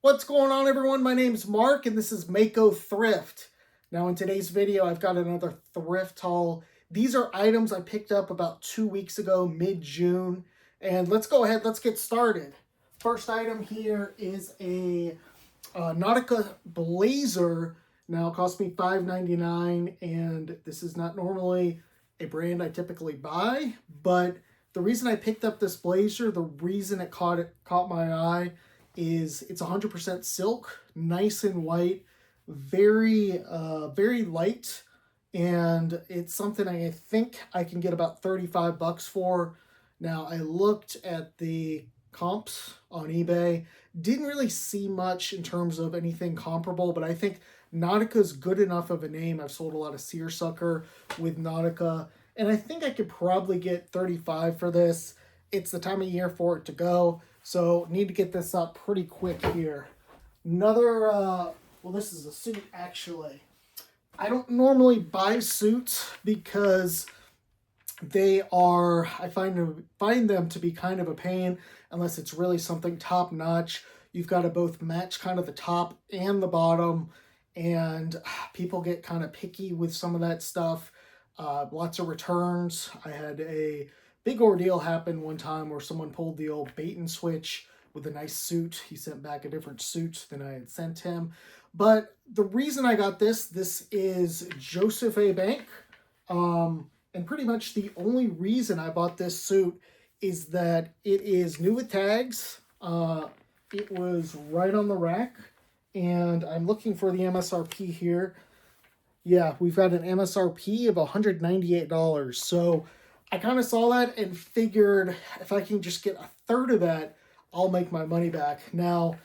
What's going on, everyone? My name's Mark and this is Mako Thrift. Now in today's video I've got another thrift haul. These are items I picked up about 2 weeks ago, mid-June, and let's get started. First item here is a Nautica blazer. Now it cost me $5.99, and this is not normally a brand I typically buy, but the reason I picked up this blazer, the reason it caught my eye is it's 100% silk, nice and white, very light, and it's something I think I can get about 35 bucks for. Now I looked at the comps on eBay, didn't really see much in terms of anything comparable, but I think Nautica's good enough of a name. I've sold a lot of seersucker with Nautica, and I think I could probably get 35 for this. It's the time of year for it to go, so need to get this up pretty quick here. Another, well, this is a suit actually. I don't normally buy suits because I find them to be kind of a pain unless it's really something top notch. You've got to both match kind of the top and the bottom, and people get kind of picky with some of that stuff. Lots of returns. I had a big ordeal happen one time where someone pulled the old bait and switch with a nice suit. He sent back a different suit than I had sent him. But the reason I got this is Joseph A. Bank. And pretty much the only reason I bought this suit is that it is new with tags. It was right on the rack, and I'm looking for the MSRP here. Yeah, we've got an MSRP of $198. So I kind of saw that and figured if I can just get a third of that, I'll make my money back. Now,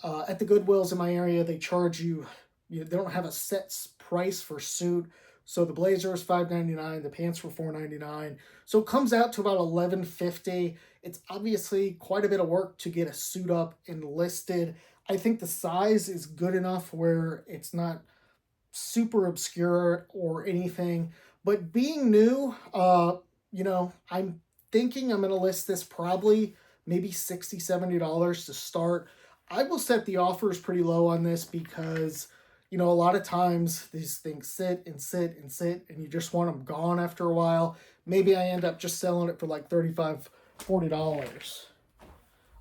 at the Goodwills in my area, they charge they don't have a set price for suit. So the blazer is $5.99, the pants were $4.99. So it comes out to about $11.50. It's obviously quite a bit of work to get a suit up and listed. I think the size is good enough where it's not super obscure or anything. But being new, I'm thinking I'm going to list this probably maybe $60, $70 to start. I will set the offers pretty low on this because a lot of times these things sit and sit and sit, and you just want them gone after a while. Maybe I end up just selling it for like $35, $40.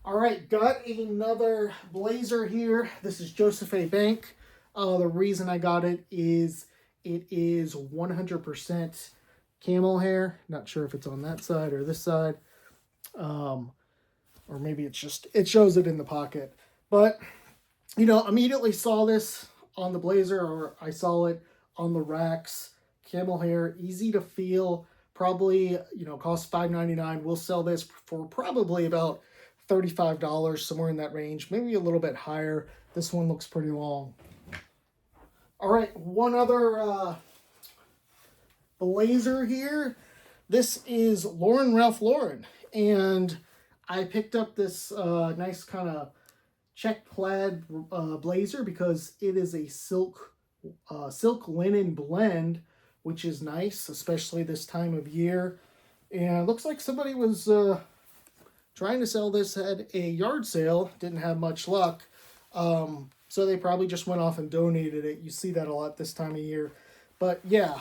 All right, got another blazer here. This is Joseph A. Bank. The reason I got it is 100% camel hair. Not sure if it's on that side or this side. Or maybe it shows it in the pocket. But, immediately saw this on the blazer, or I saw it on the racks. Camel hair, easy to feel, probably, costs $5.99. We'll sell this for probably about $35, somewhere in that range, maybe a little bit higher. This one looks pretty long. All right, one other blazer here. This is Ralph Lauren, and I picked up this nice kind of check plaid blazer because it is a silk linen blend, which is nice, especially this time of year. And it looks like somebody was trying to sell this at a yard sale, didn't have much luck. So they probably just went off and donated it. You see that a lot this time of year. But yeah,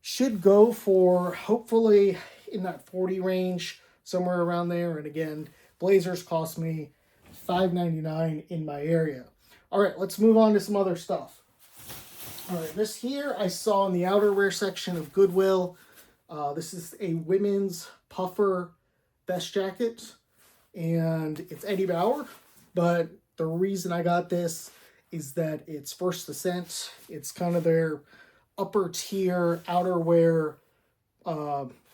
should go for hopefully in that 40 range, somewhere around there. And again, blazers cost me $5.99 in my area. All right, let's move on to some other stuff. All right, this here I saw in the outerwear section of Goodwill. This is a women's puffer vest jacket, and it's Eddie Bauer. But the reason I got this is that it's First Ascent. It's kind of their upper tier outerwear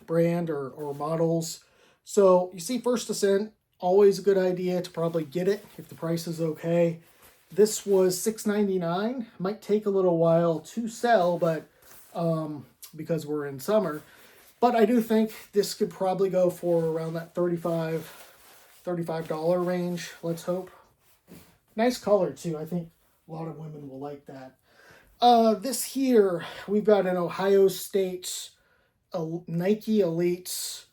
brand or models. So you see First Ascent, always a good idea to probably get it if the price is okay. This was $6.99. Might take a little while to sell, but because we're in summer. But I do think this could probably go for around that $35 range. Let's hope. Nice color too. I think a lot of women will like that. This here, we've got an Ohio State Nike Elite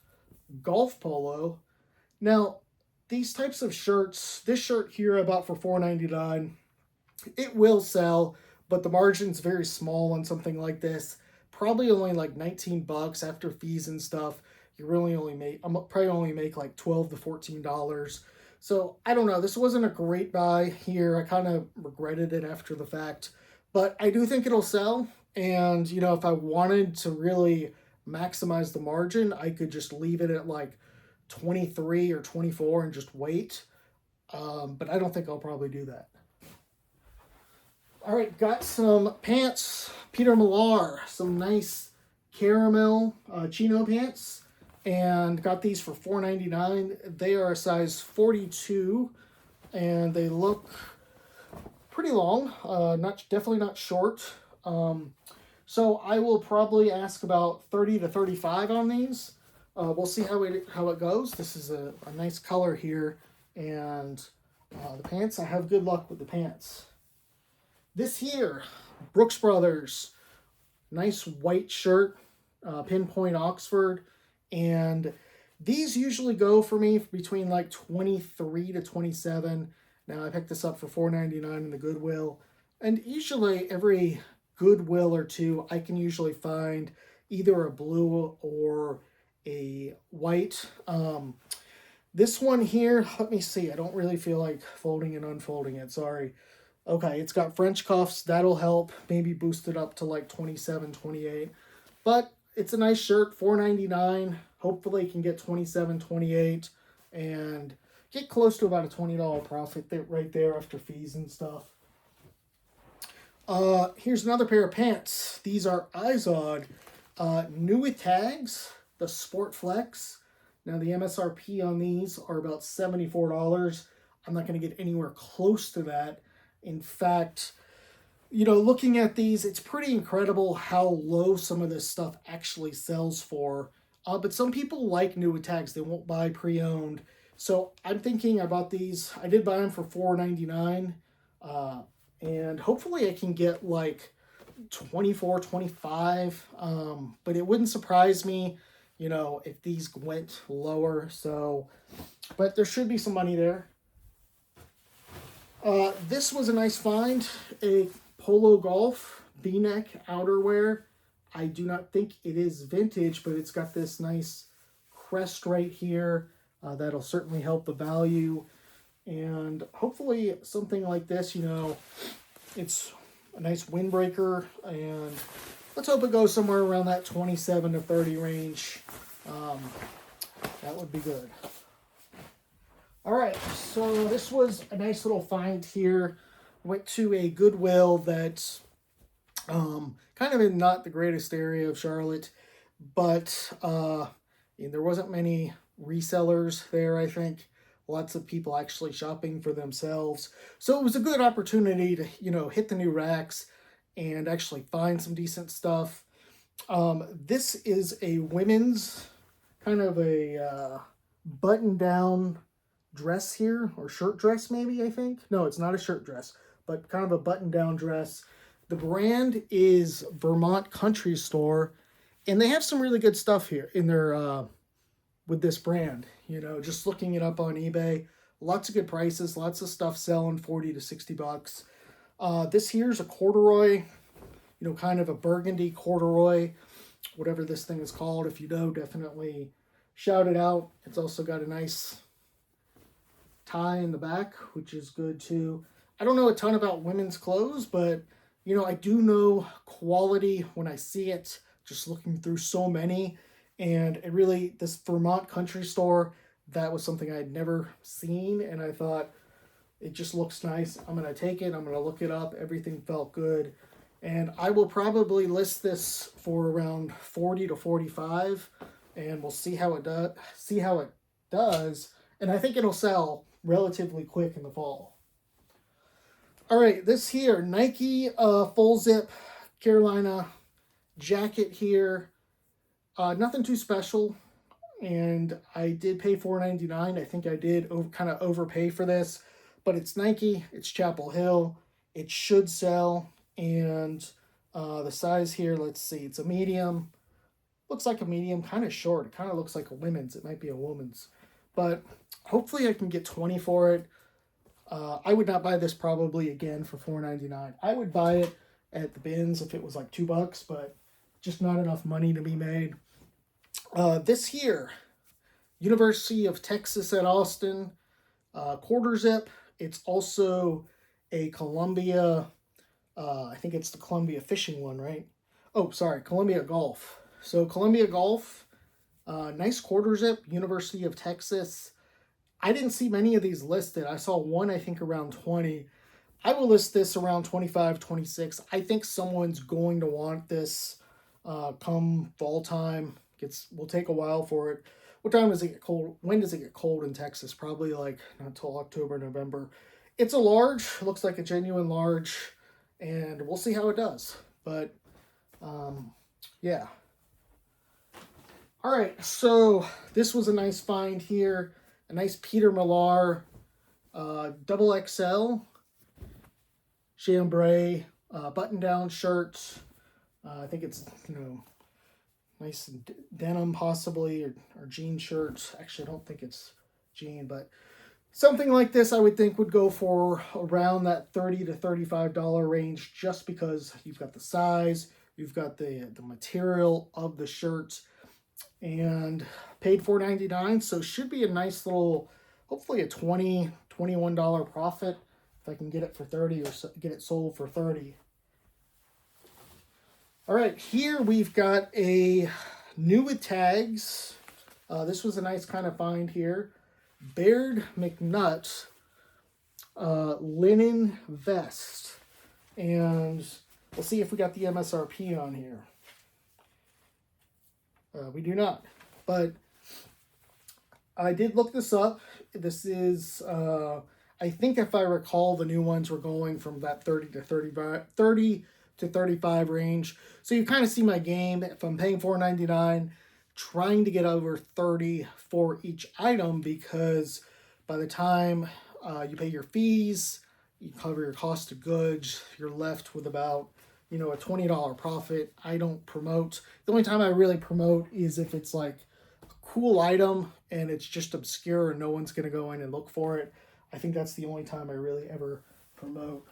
golf polo. Now, these types of shirts, this shirt here I bought for $4.99. It will sell, but the margin's very small on something like this. Probably only like 19 bucks after fees and stuff. You really only make, I'm probably only make like 12 to $14. So I don't know. This wasn't a great buy here. I kind of regretted it after the fact, but I do think it'll sell. And you know, if I wanted to really maximize the margin, I could just leave it at like 23 or 24 and just wait. But I don't think I'll probably do that. All right, got some pants, Peter Millar, some nice caramel chino pants, and got these for $4.99. They are a size 42, and they look pretty long, definitely not short. So I will probably ask about 30 to 35 on these. We'll see how it goes. This is a nice color here, and the pants, I have good luck with the pants. This here, Brooks Brothers, nice white shirt, pinpoint Oxford, and these usually go for me between like 23 to 27. Now I picked this up for $4.99 in the Goodwill, and usually every Goodwill or two I can usually find either a blue or a white. This one here, let me see, I don't really feel like folding and unfolding it, sorry. Okay, it's got French cuffs. That'll help. Maybe boost it up to like 27, 28. But it's a nice shirt, $4.99. Hopefully you can get 27, 28 and get close to about a $20 profit right there after fees and stuff. Here's another pair of pants. These are Izod. New with tags, the Sport Flex. Now the MSRP on these are about $74. I'm not going to get anywhere close to that. In fact, you know, looking at these, it's pretty incredible how low some of this stuff actually sells for. But some people like new with tags. They won't buy pre-owned. So I'm thinking about these. I did buy them for $4.99. And hopefully I can get like 24, 25. But it wouldn't surprise me, you know, if these went lower. So, but there should be some money there. This was a nice find, a Polo Golf V-neck outerwear. I do not think it is vintage, but it's got this nice crest right here. That'll certainly help the value. And hopefully something like this, you know, it's a nice windbreaker. And let's hope it goes somewhere around that 27 to 30 range. That would be good. All right, so this was a nice little find here. Went to a Goodwill that's kind of in not the greatest area of Charlotte, but there wasn't many resellers there, I think. Lots of people actually shopping for themselves. So it was a good opportunity to, you know, hit the new racks and actually find some decent stuff. This is a women's kind of a button-down dress here, or shirt dress maybe, I think. No, it's not a shirt dress, but kind of a button-down dress. The brand is Vermont Country Store, and they have some really good stuff here in their with this brand. You know, just looking it up on eBay, lots of good prices, lots of stuff selling 40 to 60 bucks. This here's a corduroy, you know, kind of a burgundy corduroy, whatever this thing is called. If you know, definitely shout it out. It's also got a nice tie in the back, which is good too. I don't know a ton about women's clothes, but you know, I do know quality when I see it, just looking through so many. And it really, this Vermont Country Store, that was something I had never seen, and I thought it just looks nice. I'm going to take it, I'm going to look it up. Everything felt good. And I will probably list this for around 40 to 45, and we'll see how it does. And I think it'll sell relatively quick in the fall. All right, this here, Nike full zip Carolina jacket here. Nothing too special, and I did pay $4.99. I think I did kind of overpay for this, but it's Nike, it's Chapel Hill, it should sell, and the size here, let's see, it's a medium. Looks like a medium, kind of short. It kind of looks like a women's. It might be a woman's. but hopefully I can get 20 for it. I would not buy this probably again for $4.99. I would buy it at the bins if it was like $2, but just not enough money to be made. This here, University of Texas at Austin, quarter zip. It's also a Columbia, I think it's the Columbia fishing one, right? Oh, sorry, Columbia Golf. So Columbia Golf, nice quarter zip, University of Texas. I didn't see many of these listed. I saw one, I think, around 20. I will list this around 25, 26. I think someone's going to want this come fall time. Will take a while for it. What time does it get cold? When does it get cold in Texas? Probably like not until October, November. It's a large. Looks like a genuine large. And we'll see how it does. But, yeah. All right, so this was a nice find here. A nice Peter Millar double XL chambray button-down shirt. I think it's, nice denim possibly, or jean shirts. Actually, I don't think it's jean, but something like this I would think would go for around that $30 to $35 range, just because you've got the size, you've got the material of the shirt, and paid $4.99, so should be a nice little, hopefully a $20, $21 profit if I can get it for 30 or get it sold for 30. All right, here we've got a new with tags. This was a nice kind of find here. Baird McNutt linen vest. And we'll see if we got the MSRP on here. We do not. But I did look this up. This is, I think if I recall, the new ones were going from that 30 to 35 range. So you kind of see my game. If I'm paying $4.99, trying to get over 30 for each item, because by the time you pay your fees, you cover your cost of goods, you're left with about, a $20 profit. I don't promote. The only time I really promote is if it's like a cool item and it's just obscure and no one's going to go in and look for it. I think that's the only time I really ever promote.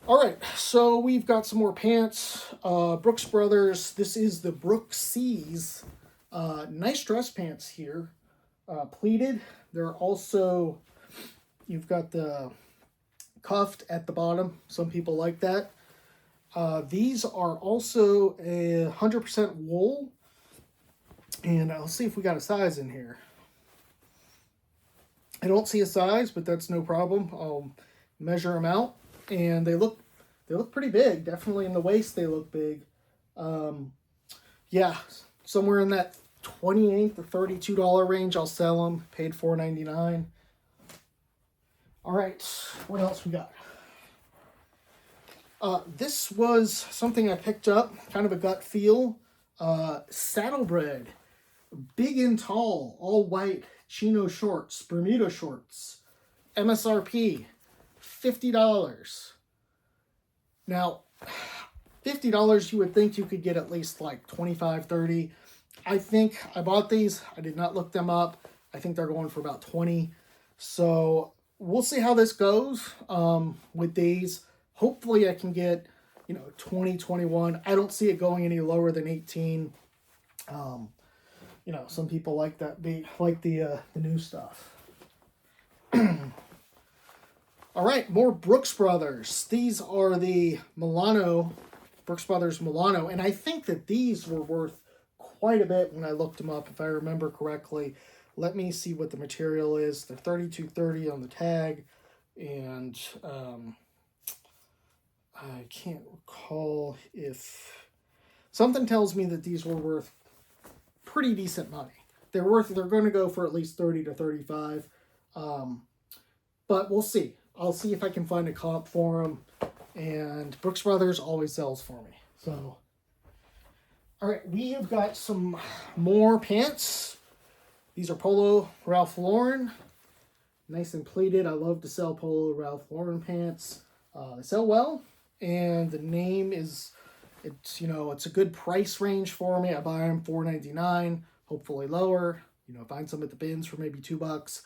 All right, so we've got some more pants. Brooks Brothers. This is the Brooksies. Nice dress pants here. Pleated. They're also, you've got the cuffed at the bottom. Some people like that. These are also 100% wool. And I'll see if we got a size in here. I don't see a size, but that's no problem. I'll measure them out. And they look pretty big. Definitely in the waist they look big. Yeah, somewhere in that $28 to $32 range I'll sell them. Paid $4.99. All right, what else we got? This was something I picked up, kind of a gut feel. Saddlebred, big and tall, all white chino shorts, Bermuda shorts. MSRP, $50. Now, $50 you would think you could get at least like 25, 30. I think I bought these. I did not look them up. I think they're going for about 20. So we'll see how this goes with these. Hopefully I can get, 20, 21. I don't see it going any lower than 18. Some people like that, like the new stuff. All right, more Brooks Brothers. These are the Milano, Brooks Brothers Milano, and I think that these were worth quite a bit when I looked them up, if I remember correctly. Let me see what the material is. They're $32.30 on the tag, and I can't recall if something tells me that these were worth pretty decent money. They're going to go for at least 30 to 35. But we'll see. I'll see if I can find a comp for them. And Brooks Brothers always sells for me. So, all right, we have got some more pants. These are Polo Ralph Lauren. Nice and pleated. I love to sell Polo Ralph Lauren pants. They sell well. And the name is, it's a good price range for me. I buy them $4.99, hopefully lower. find some at the bins for maybe $2,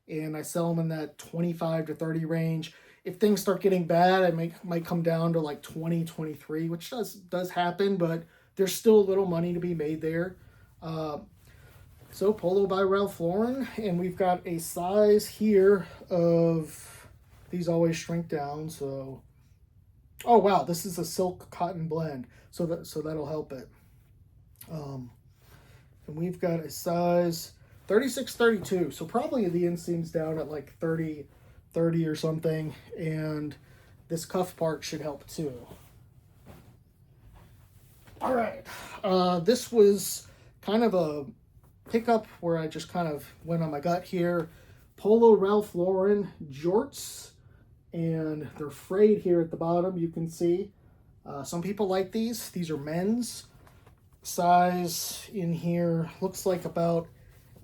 and I sell them in that 25 to 30 range. If things start getting bad, I might come down to like 20, 23, which does happen, but there's still a little money to be made there. So Polo by Ralph Lauren, and we've got a size here of, these always shrink down, so, oh wow, this is a silk cotton blend, so that'll help it. And we've got a size 36, 32, so probably the inseam's down at like 30 or something, and this cuff part should help too. All right, this was kind of a pickup where I just kind of went on my gut here. Polo Ralph Lauren jorts, and they're frayed here at the bottom, you can see. Some people like these. These are men's. Size in here looks like about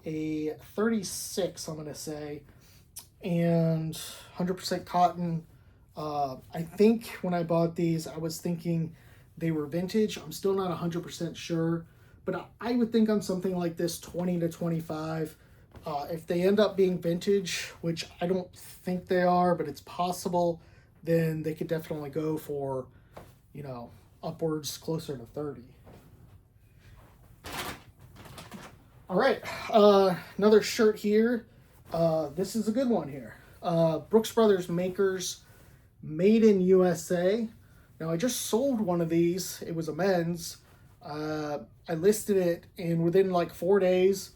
a 36, I'm going to say, and 100% cotton. I think when I bought these, I was thinking they were vintage. I'm still not 100% sure, but I would think on something like this, 20 to 25. If they end up being vintage, which I don't think they are, but it's possible, then they could definitely go for, upwards closer to 30. All right, another shirt here. This is a good one here. Brooks Brothers Makers, made in USA. Now, I just sold one of these. It was a men's. I listed it, and within like 4 days,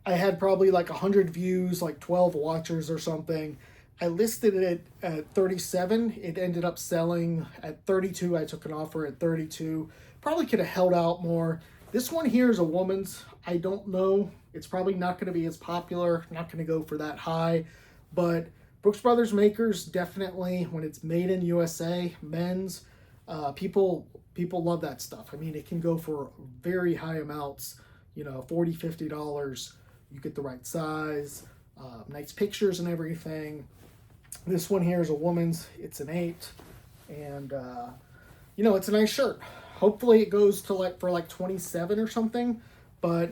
I had probably like 100 views, like 12 watchers or something. I listed it at 37. It ended up selling at 32. I took an offer at 32. Probably could have held out more. This one here is a woman's. I don't know. It's probably not going to be as popular. Not going to go for that high. But Brooks Brothers Makers, definitely, when it's made in USA, men's, people love that stuff. I mean, it can go for very high amounts, $40, $50. You get the right size, nice pictures and everything. This one here is a woman's. It's an 8. And, it's a nice shirt. Hopefully it goes to for 27 or something, but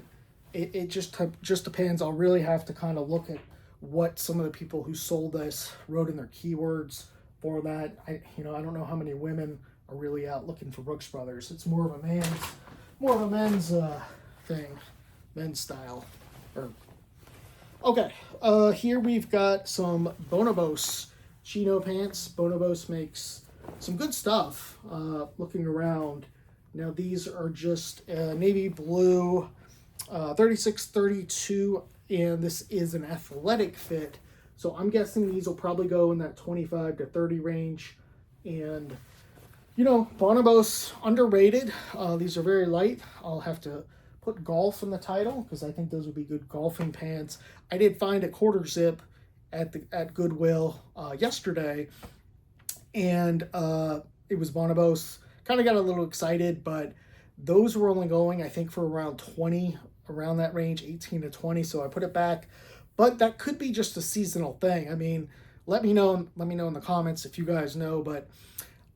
it just depends. I'll really have to kind of look at what some of the people who sold this wrote in their keywords for that. I don't know how many women are really out looking for Brooks Brothers. It's more of a men's thing, men's style. Okay, here we've got some Bonobos chino pants. Bonobos makes some good stuff. Looking around. Now these are just navy blue, 36, 32, and this is an athletic fit. So I'm guessing these will probably go in that 25 to 30 range. And, Bonobos, underrated. These are very light. I'll have to put golf in the title because I think those would be good golfing pants. I did find a quarter zip at Goodwill yesterday, and it was Bonobos. Kind of got a little excited, but those were only going, I think, for around 20, around that range, 18 to 20. So I put it back, but that could be just a seasonal thing. I mean, let me know in the comments if you guys know, but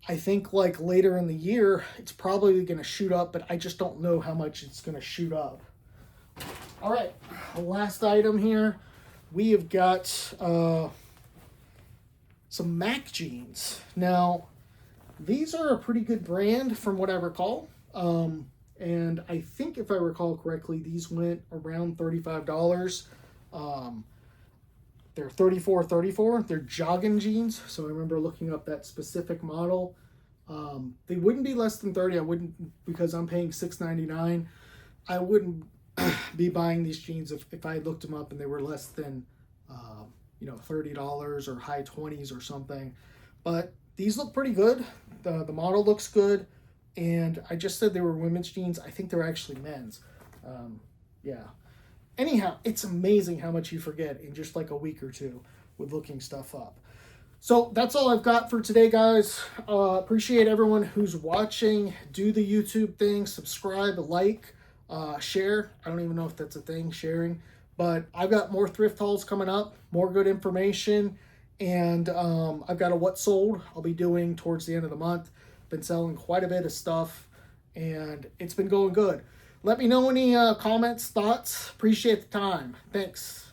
I think later in the year, it's probably going to shoot up, but I just don't know how much it's going to shoot up. All right, the last item here, we have got some Mac jeans. Now, these are a pretty good brand from what I recall. And I think if I recall correctly, these went around $35. They're 34. They're jogging jeans. So I remember looking up that specific model. They wouldn't be less than 30. I wouldn't, because I'm paying $6.99. I wouldn't be buying these jeans if I looked them up and they were less than, $30 or high 20s or something. But these look pretty good. The model looks good. And I just said they were women's jeans. I think they're actually men's. Yeah. Anyhow, it's amazing how much you forget in just like a week or two with looking stuff up. So that's all I've got for today, guys. Appreciate everyone who's watching. Do the YouTube thing. Subscribe, like, share. I don't even know if that's a thing, sharing. But I've got more thrift hauls coming up, more good information. And I've got a what sold I'll be doing towards the end of the month. Been selling quite a bit of stuff, and it's been going good. Let me know any comments, thoughts. Appreciate the time. Thanks.